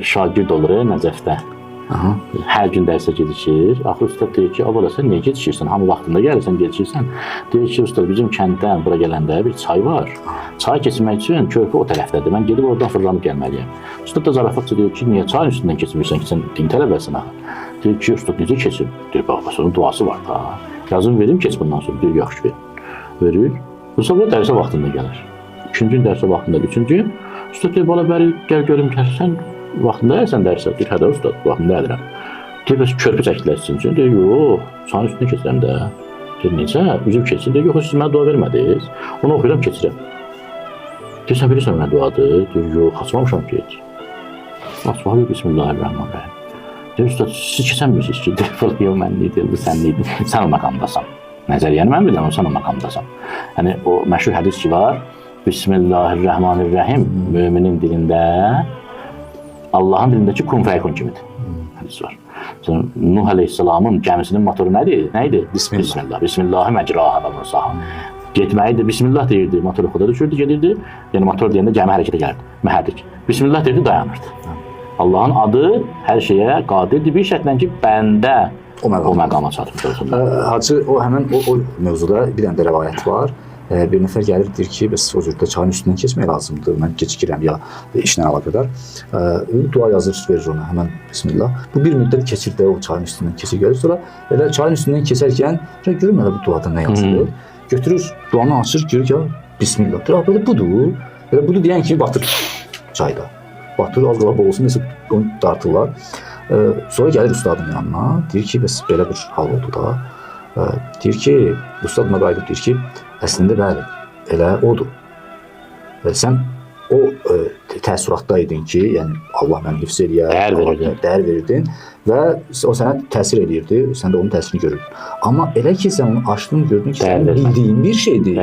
şagird olur Nəcəfdə. Hər gün dərsə gedişir. Axı ustad deyir ki, "Abala sən niyə gedişirsən? Hamı vaxtında gəlirsən, gedişirsən." Deyir ki, "Ustad, bizim kənddən bura gələndə bir çay var. Çay keçmək üçün körpü o tərəfdədir. Mən gedib oradan fırlanıb gəlməliyəm." Ustad da zarafatca deyir ki, "Niyə çayın üstündən keçmirsən ki, sən din tələbəsin axı?" Deyir ki, "Ustad, necə keçim?" Deyir, "Bax, onun duası var da. Yazın verim keç bundan sonra." Deyir, "Yaxşı ver." Verir. Bu sabah dərsə vaxtında gəlir. İkinci gün dərsə vaxtında, üçüncü gün ustad deyir, "Bala, bəri gəl görüm ki, sən vaxtında gəlsən dərsə." Deyir, "Hə də ustad, vaxtında gəlirəm." Deyir, "Bəs körpü çəkdilər sizin üçün?" Deyir, "Yox, çayın üstünə keçirəm də." Deyir, "Necə? Üzüm keçsin." Deyir, "Yox, siz mənə dua vermədiniz. Onu oxuyuram, keçirəm." Deyir, "Sən bilirsən mənə duadır?" Deyir, "Yox, açmamışam ki heç." Açmağı, Bismillahirrahmanirrahim. Deyir, "Ustad, siz keçənmirsiniz ki?" Deyir, "Yox, mən deyir, bu sən neydin? Sən o məqamdasan." Nəzəriyyəni mən bilirəm, sən o məqamdasan. Yəni, o məşhur hədis ki var, Bismillahirrahmanirrahim müminin dilində, Allahın dilindəki kun fəyakun kimidir. Hədis var. Nuh əleyhissalamın gəmisinin motoru nədir? Nə idi? Bismillah. Bismillahi məcraha və mursaha. Getməyi də Bismillah deyirdi, motor oxuda düşürdü, gedirdi. Yəni, motor deyəndə gəmi hərəkətə gəlirdi, məhərrik. Bismillah deyirdi, dayanırdı. Allahın adı hər şeyə qadirdir bir şərtlə ki, bəndə o məqama çatmış olsun. Hacı, həmən o mövzuda bir dənə də rəvayət var. Bir nəfər gəlir, deyir ki, bəs o cürdə çayın üstündən keçmək lazımdır, mən gecikirəm ya işlə əlaqədar. Dua yazır, verir ona, həmən Bismillah. Bu bir müddət keçir də o çayın üstündən keçir, gəlir. Sonra elə çayın üstündən keçərkən, görürüm elə bu duada nə yazılır. Götürür, duanı açır, görür ki, Bismillah. Deyir, belə budur. Elə budur deyən kimi batır çayda. Batır, az qala boğulsun, nəsə onu dartırlar. Sonra gəlir ustadın yanına, deyir ki, bəs belə bir hal oldu da. Deyir ki, ustad buna qayıdıb deyir ki, əslində bəli, elə odur. Sən o təəssüratdaydın ki, yəni Allah mən hifz eləyə, dəyər verirdin və o sənə təsir edirdi, sən də onun təsirini görürdün. Amma elə ki, sən onu açdın, gördün ki, sən bildiyin bir şeydir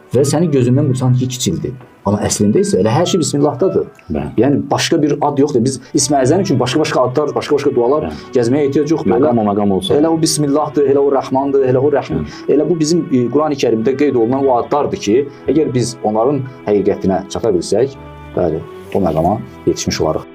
və sənin gözündən bu sanki kiçildi. Amma əslində isə elə hər şey Bismillahdadır. Yəni, başqa bir ad yoxdur. Biz İsmi Əzəm üçün başqa-başqa adlar, başqa-başqa dualar gəzməyə ehtiyac yoxdur. Məqam olsa. Elə o Bismillahdır, elə o Rəhmandır, elə o Rəhim. Elə bu bizim Quran-ı Kərimdə qeyd olunan o adlardır ki, əgər biz onların həqiqətinə çata bilsək, bəli, o məqama yetişmiş olarıq.